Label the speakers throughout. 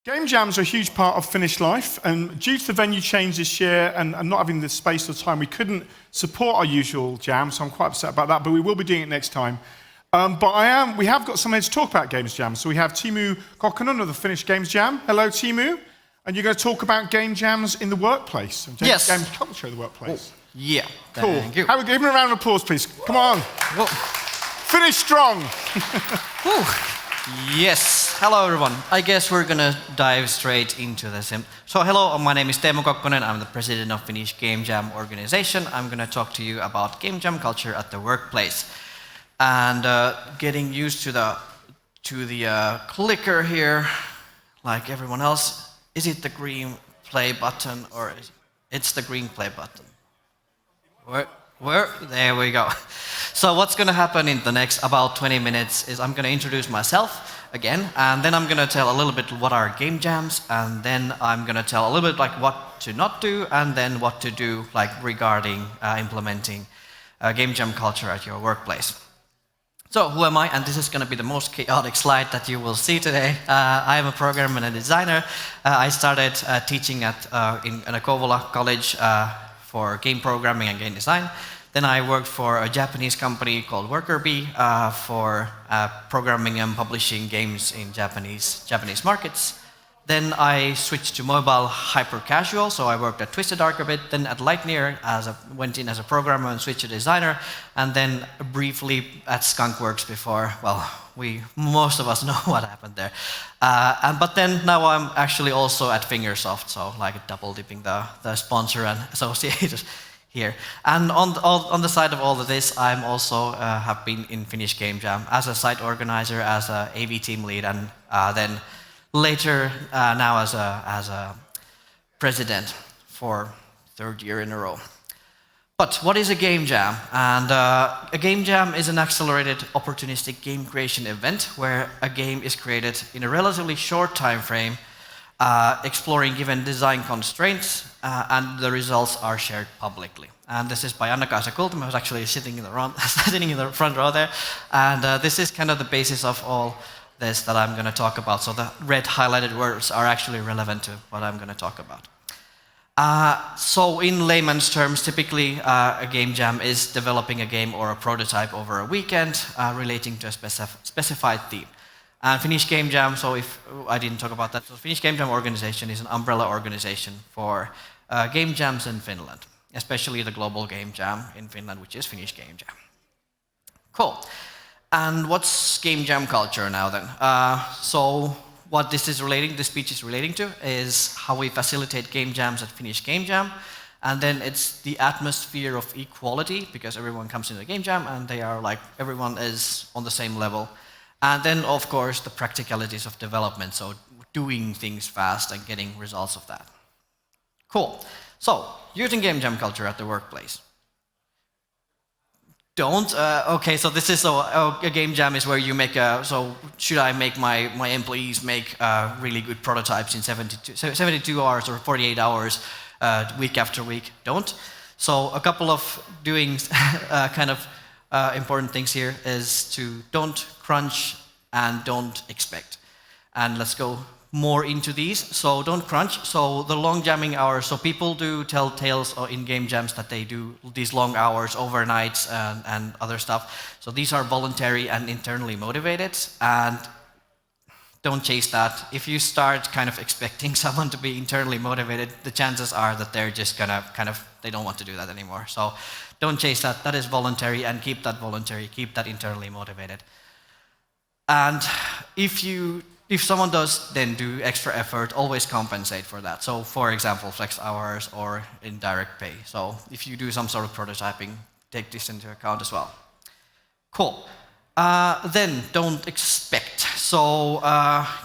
Speaker 1: Game jams are a huge part of Finnish life, and due to the venue change this year and not having the space or time, we couldn't support our usual jam, so I'm quite upset about that, but we will be doing it next time. We have got someone to talk about Games Jam, so we have Teemu Kokkonen of the Finnish Game Jam. Hello, Teemu. And you're going to talk about game jams in the workplace, and
Speaker 2: yes.
Speaker 1: Game culture in the workplace.
Speaker 2: Oh, yeah.
Speaker 1: Cool.
Speaker 2: Thank you.
Speaker 1: Give him a round of applause, please. Come on.
Speaker 2: Whoa.
Speaker 1: Finish strong.
Speaker 2: Yes. Hello, everyone. I guess we're gonna dive straight into this. So, hello. My name is Teemu Kokkonen. I'm the president of Finnish Game Jam organization. I'm gonna talk to you about game jam culture at the workplace, and getting used to the clicker here, like everyone else. Is it the green play button or it's the green play button? Where? There we go. So what's going to happen in the next about 20 minutes is I'm going to introduce myself again, and then I'm going to tell a little bit what are game jams, and then I'm going to tell a little bit like what to not do, and then what to do like regarding implementing game jam culture at your workplace. So who am I? And this is going to be the most chaotic slide that you will see today. I am a programmer and a designer. I started teaching in a Kouvola college for game programming and game design. Then I worked for a Japanese company called Workerbee for programming and publishing games in Japanese markets. Then I switched to mobile hyper-casual, so I worked at Twisted Arc a bit, then at Lightyear went in as a programmer and switched to designer, and then briefly at Skunkworks before, well, most of us know what happened there. But then now I'm actually also at Fingersoft, so like double dipping the sponsor and associated here. And on the side of all of this, I'm also have been in Finnish Game Jam as a site organizer, as a AV team lead, and then later now as a president for third year in a row. But what is a game jam? And a game jam is an accelerated opportunistic game creation event where a game is created in a relatively short time frame, exploring given design constraints, and the results are shared publicly. And this is by Anna-Kaisa Kultama, who's actually sitting in the front row there. And this is kind of the basis of all this that I'm going to talk about. So the red highlighted words are actually relevant to what I'm going to talk about. So in layman's terms, typically a game jam is developing a game or a prototype over a weekend relating to a specified theme. And Finnish Game Jam, so if I didn't talk about that, so Finnish Game Jam organization is an umbrella organization for game jams in Finland, especially the global game jam in Finland, which is Finnish Game Jam. Cool. And what's game jam culture now then? So what this speech is relating to is how we facilitate game jams at Finnish Game Jam. And then it's the atmosphere of equality, because everyone comes into the game jam and they are like, everyone is on the same level. And then of course the practicalities of development, so doing things fast and getting results of that. Cool. So, using game jam culture at the workplace. Okay, so this is a game jam is where you make so should I make my employees make really good prototypes in 72 hours or 48 hours week after week? Don't. So a couple of doing kind of important things here is to don't crunch and don't expect. And let's go more into these. So don't crunch. So the long jamming hours. So people do tell tales in game jams that they do these long hours, overnights, and other stuff. So these are voluntary and internally motivated. And don't chase that. If you start kind of expecting someone to be internally motivated, the chances are that they're just gonna they don't want to do that anymore. So don't chase that. That is voluntary, and keep that voluntary. Keep that internally motivated. And if someone does then do extra effort, always compensate for that. So for example, flex hours or indirect pay. So if you do some sort of prototyping, take this into account as well. Cool. Then don't expect. So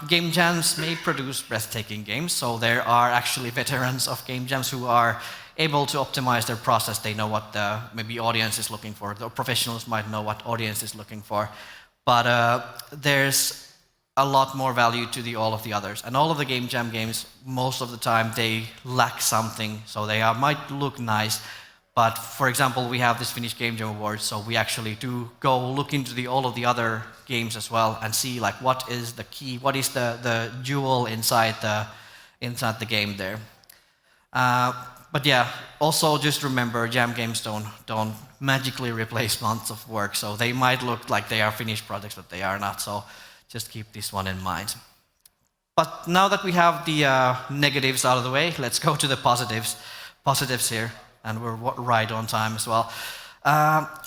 Speaker 2: game jams may produce breathtaking games. So there are actually veterans of game jams who are able to optimize their process. They know what the maybe audience is looking for. The professionals might know what audience is looking for. But there's a lot more value to all of the others. And all of the game jam games, most of the time, they lack something. So they might look nice, But for example, we have this Finnish Game Jam Awards, so we actually do go look into all of the other games as well and see like what is the key, what is the jewel inside the game there. But yeah, also just remember, jam games don't magically replace months of work, so they might look like they are finished projects, but they are not. So just keep this one in mind. But now that we have the negatives out of the way, let's go to the positives here, and we're right on time as well.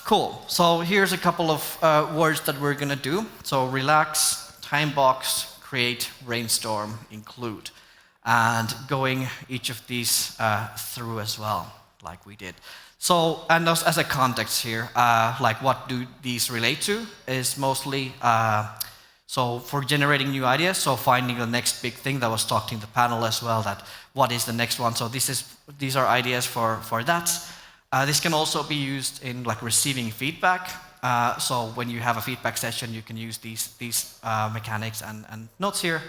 Speaker 2: Cool. So here's a couple of words that we're gonna do. So relax, time box, create, brainstorm, include, and going each of these through as well, like we did. So, and as a context here, like what do these relate to is mostly, so for generating new ideas, so finding the next big thing that was talked in the panel as well, that what is the next one. So these are ideas for that. This can also be used in like receiving feedback. So when you have a feedback session, you can use these mechanics and notes here.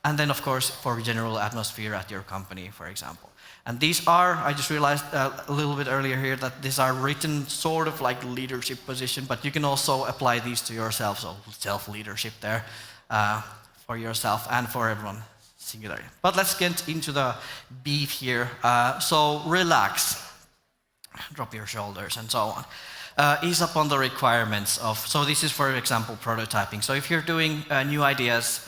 Speaker 2: And then of course for general atmosphere at your company, for example. And these are, I just realized a little bit earlier here that these are written sort of like leadership position, but you can also apply these to yourself, so self-leadership there for yourself and for everyone singularly. But let's get into the beef here. So relax, drop your shoulders and so on. Ease up on the requirements of, so this is for example prototyping. So if you're doing new ideas,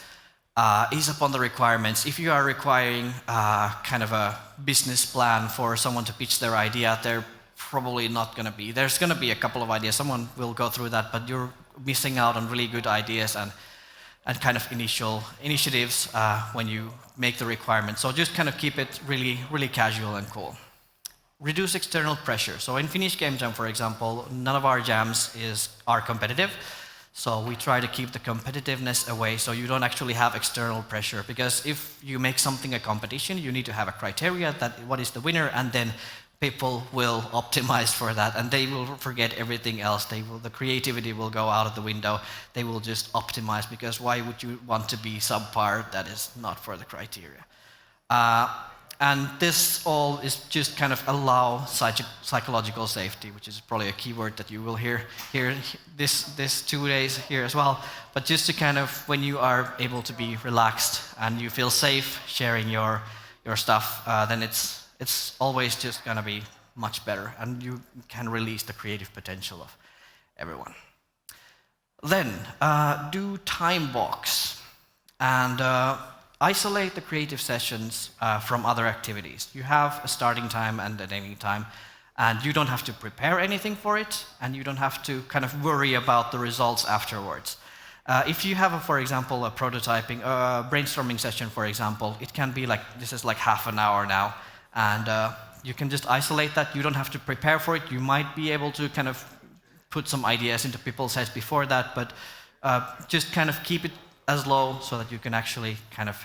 Speaker 2: ease up on the requirements. If you are requiring kind of a business plan for someone to pitch their idea, they're probably not going to be. There's going to be a couple of ideas. Someone will go through that, but you're missing out on really good ideas and kind of initiatives when you make the requirements. So just kind of keep it really, really casual and cool. Reduce external pressure. So in Finnish Game Jam, for example, none of our jams are competitive. So we try to keep the competitiveness away so you don't actually have external pressure, because if you make something a competition, you need to have a criteria that what is the winner, and then people will optimize for that and they will forget everything else. The creativity will go out of the window. They will just optimize, because why would you want to be subpar? That is not for the criteria. And this all is just kind of allow psychological safety, which is probably a keyword that you will hear this 2 days here as well. But just to kind of, when you are able to be relaxed and you feel safe sharing your stuff, then it's always just gonna be much better, and you can release the creative potential of everyone. Then do time box and isolate the creative sessions from other activities. You have a starting time and an ending time, and you don't have to prepare anything for it, and you don't have to kind of worry about the results afterwards. If you have, for example, a prototyping, brainstorming session, for example, it can be like, this is like half an hour now, and you can just isolate that. You don't have to prepare for it. You might be able to kind of put some ideas into people's heads before that, but just kind of keep it as low so that you can actually kind of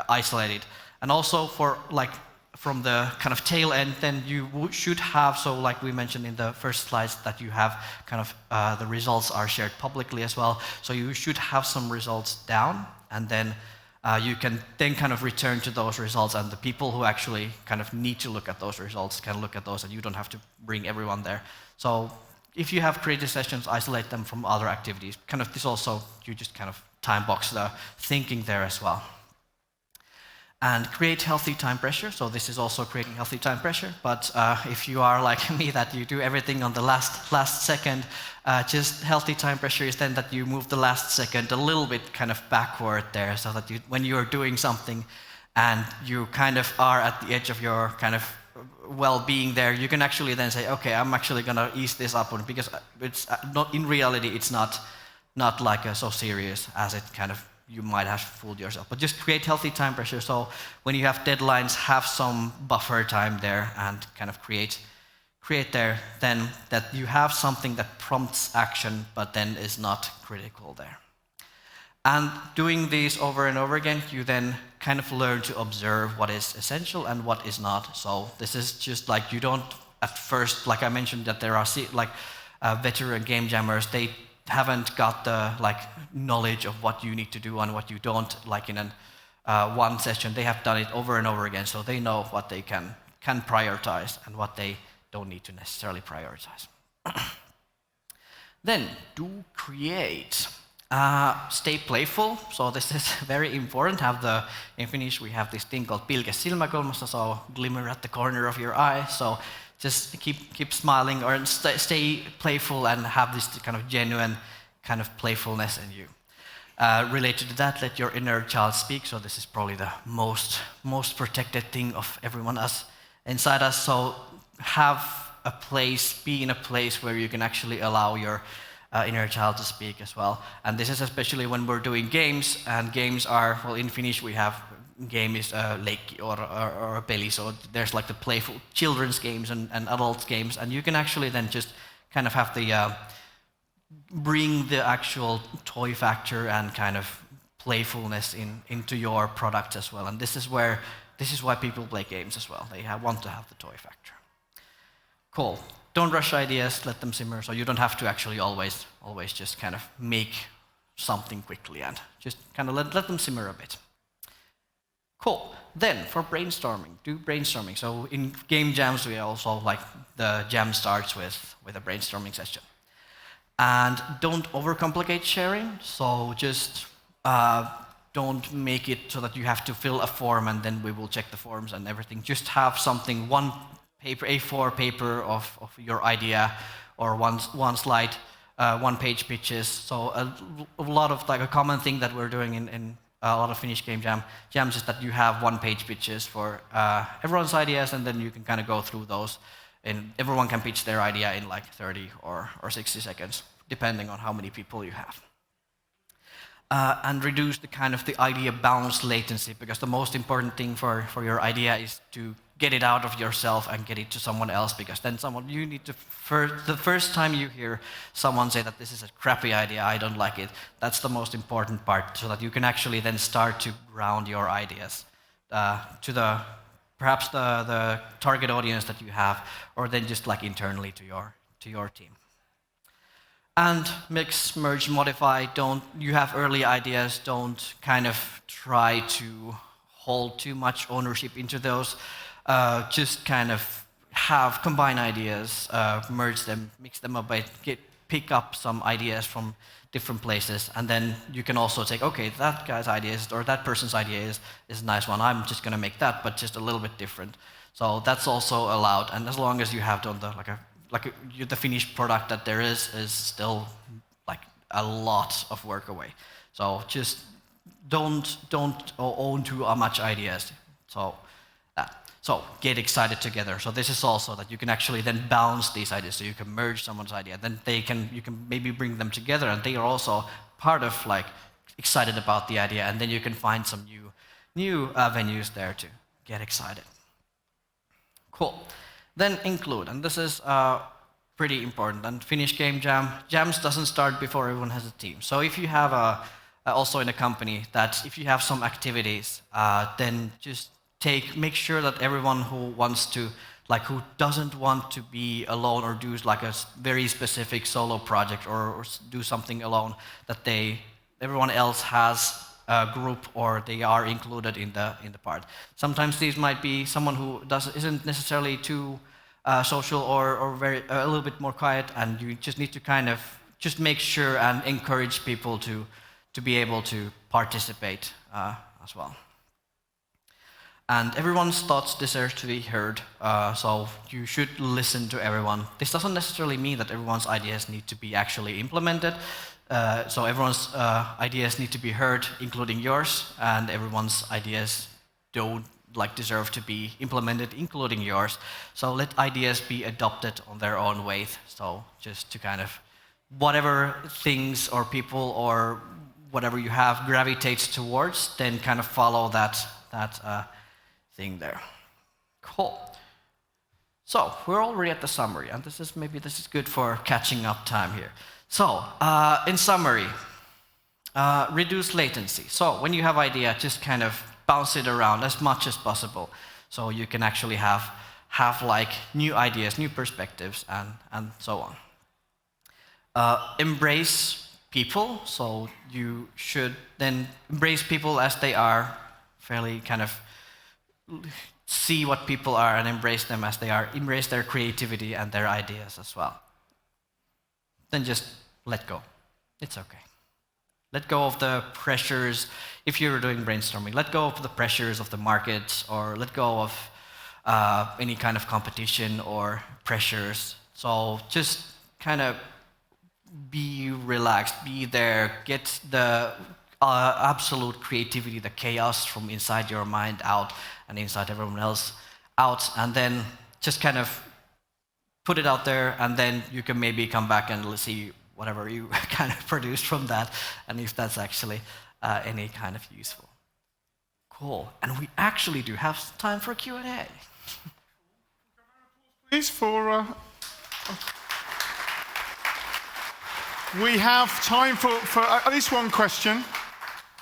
Speaker 2: isolate it. And also for like from the kind of tail end, then you should have, so like we mentioned in the first slides, that you have kind of the results are shared publicly as well. So you should have some results down, and then you can then kind of return to those results, and the people who actually kind of need to look at those results can look at those, and you don't have to bring everyone there. So if you have creative sessions, isolate them from other activities. Kind of this also, you just kind of time box the thinking there as well. And create healthy time pressure. So this is also creating healthy time pressure. But if you are like me, that you do everything on the last second, just healthy time pressure is then that you move the last second a little bit kind of backward there, so that when you're doing something and you kind of are at the edge of your kind of well-being there, you can actually then say, okay, I'm actually gonna ease this up, because it's not, in reality, it's not like so serious as it kind of, you might have fooled yourself. But just create healthy time pressure, so when you have deadlines, have some buffer time there and kind of create there, then that you have something that prompts action, but then is not critical there. And doing these over and over again, you then kind of learn to observe what is essential and what is not. So this is just like, you don't at first, like I mentioned, that there are like veteran game jammers, they haven't got the like knowledge of what you need to do and what you don't, like in one session. They have done it over and over again, so they know what they can prioritize and what they don't need to necessarily prioritize. Then, do create. Stay playful, so this is very important. In Finnish we have this thing called pilke silmäkulmassa, so glimmer at the corner of your eye. So just keep smiling or stay playful and have this kind of genuine kind of playfulness in you. Related to that, let your inner child speak. So this is probably the most protected thing of everyone inside us. So be in a place where you can actually allow your inner child to speak as well. And this is especially when we're doing games, and games are, well, in Finnish we have game is leikki or a peli, so there's like the playful children's games and adult games, and you can actually then just kind of have the bring the actual toy factor and kind of playfulness into your product as well. And this is why people play games as well. They want to have the toy factor. Cool. Don't rush ideas, let them simmer, so you don't have to actually always just kind of make something quickly, and just kind of let them simmer a bit. Cool. Then for brainstorming, do brainstorming. So in game jams, we also like the jam starts with a brainstorming session. And don't overcomplicate sharing, so just don't make it so that you have to fill a form and then we will check the forms and everything. Just have something, one paper, A4 paper of your idea, or one slide, one-page pitches. So a lot of, like, a common thing that we're doing in a lot of Finnish Game Jams is that you have one-page pitches for everyone's ideas, and then you can kind of go through those, and everyone can pitch their idea in like 30 or 60 seconds, depending on how many people you have. And reduce the kind of the idea bounce latency, because the most important thing for your idea is to get it out of yourself and get it to someone else, because then you need to, the first time you hear someone say that this is a crappy idea, I don't like it, that's the most important part, so that you can actually then start to ground your ideas to perhaps the target audience that you have, or then just like internally to your team. And mix, merge, modify. You have early ideas, don't kind of try to hold too much ownership into those. Just kind of combine ideas, merge them, mix them up, pick up some ideas from different places, and then you can also take, okay, that guy's idea or that person's idea is a nice one, I'm just gonna make that, but just a little bit different. So that's also allowed, and as long as you have done the finished product that there is still like a lot of work away. So just don't own too much ideas. So get excited together. So this is also that you can actually then bounce these ideas. So you can merge someone's idea, then you can maybe bring them together, and they are also part of like excited about the idea, and then you can find some new avenues there to get excited. Cool. Then include, and this is pretty important. And Finnish Game Jams doesn't start before everyone has a team. So if you have also in a company that if you have some activities, then just make sure that everyone who doesn't want to be alone or do like a very specific solo project or do something alone, that everyone else has a group or they are included in the part. Sometimes these might be someone who isn't necessarily too social or a little bit more quiet, and you just need to kind of just make sure and encourage people to be able to participate as well. And everyone's thoughts deserve to be heard, so you should listen to everyone. This doesn't necessarily mean that everyone's ideas need to be actually implemented. So everyone's ideas need to be heard, including yours, and everyone's ideas don't deserve to be implemented, including yours. So let ideas be adopted on their own way. So just to kind of whatever things or people or whatever you have gravitates towards, then kind of follow that thing there. Cool. So we're already at the summary, and this is good for catching up time here. So in summary, reduce latency. So when you have idea, just kind of bounce it around as much as possible, so you can actually have like new ideas, new perspectives, and so on. Embrace people. So you should then embrace people as they are, fairly kind of see what people are and embrace them as they are, embrace their creativity and their ideas as well. Then just let go. It's okay. Let go of the pressures. If you're doing brainstorming, let go of the pressures of the market, or let go of any kind of competition or pressures. So just kind of be relaxed, be there, get the absolute creativity, the chaos from inside your mind out and inside everyone else out, and then just kind of put it out there, and then you can maybe come back and see whatever you kind of produced from that, and if that's actually any kind of useful. Cool. And we actually do have time for Q&A.
Speaker 1: Please, for... We have time for at least one question.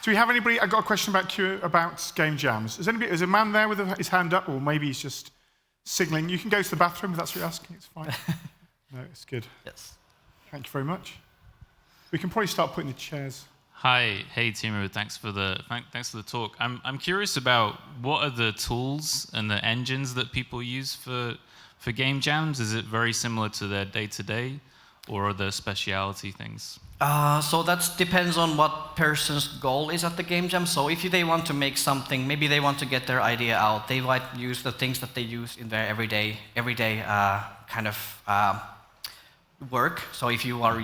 Speaker 1: Do we have anybody? I got a question about game jams. Is a man there with his hand up, or maybe he's just signaling? You can go to the bathroom if that's what you're asking. It's fine. No, it's good.
Speaker 2: Yes.
Speaker 1: Thank you very much. We can probably start putting the chairs.
Speaker 3: Hi, hey Teemu. Thanks for the talk. I'm curious about what are the tools and the engines that people use for game jams. Is it very similar to their day-to-day, or are there speciality things?
Speaker 2: So that depends on what person's goal is at the game jam. So if they want to make something, maybe they want to get their idea out, they might use the things that they use in their everyday kind of work. So if you are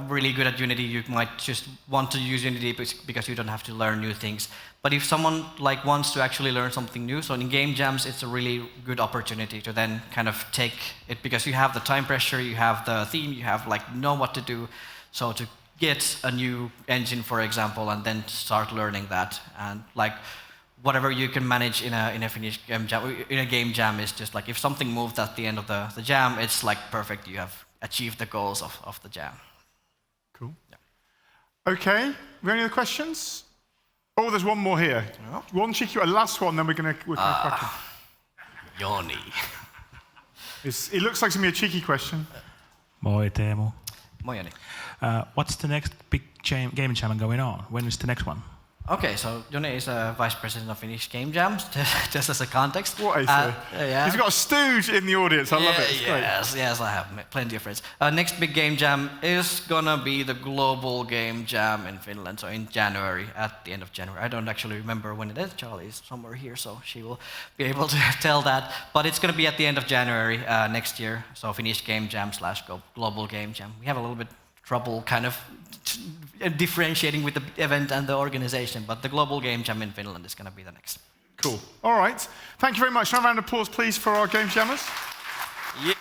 Speaker 2: really good at Unity, you might just want to use Unity because you don't have to learn new things. But if someone wants to actually learn something new, so in game jams, it's a really good opportunity to then kind of take it, because you have the time pressure, you have the theme, you have know what to do. So to get a new engine, for example, and then start learning that, and whatever you can manage in a Finnish game jam, in a game jam is just if something moved at the end of the jam, it's perfect. You have achieved the goals of the jam.
Speaker 1: Cool. Yeah. Okay. Have we any other questions? Oh, there's one more here.
Speaker 2: Oh.
Speaker 1: One cheeky, a last one, then we're gonna crack in.
Speaker 2: Joni.
Speaker 1: It looks like it's gonna be a cheeky question.
Speaker 4: Moi Teemu.
Speaker 2: Moi Joni.
Speaker 4: What's the next big game jam going on? When is the next one?
Speaker 2: Okay, so Joni is a vice president of Finnish Game Jam, just as a context.
Speaker 1: What is it?
Speaker 2: Yeah.
Speaker 1: He's got a stooge in the audience. I love it. It's great.
Speaker 2: Yes, I have plenty of friends. Next big game jam is gonna be the Global Game Jam in Finland, so in January, at the end of January. I don't actually remember when it is. Charlie is somewhere here, so she will be able to tell that. But it's gonna be at the end of January next year, so Finnish Game Jam / Global Game Jam. We have a little bit trouble kind of differentiating with the event and the organization, but the Global Game Jam in Finland is going to be the next.
Speaker 1: Cool. All right. Thank you very much. Another round of applause, please, for our game jammers.
Speaker 2: Yeah.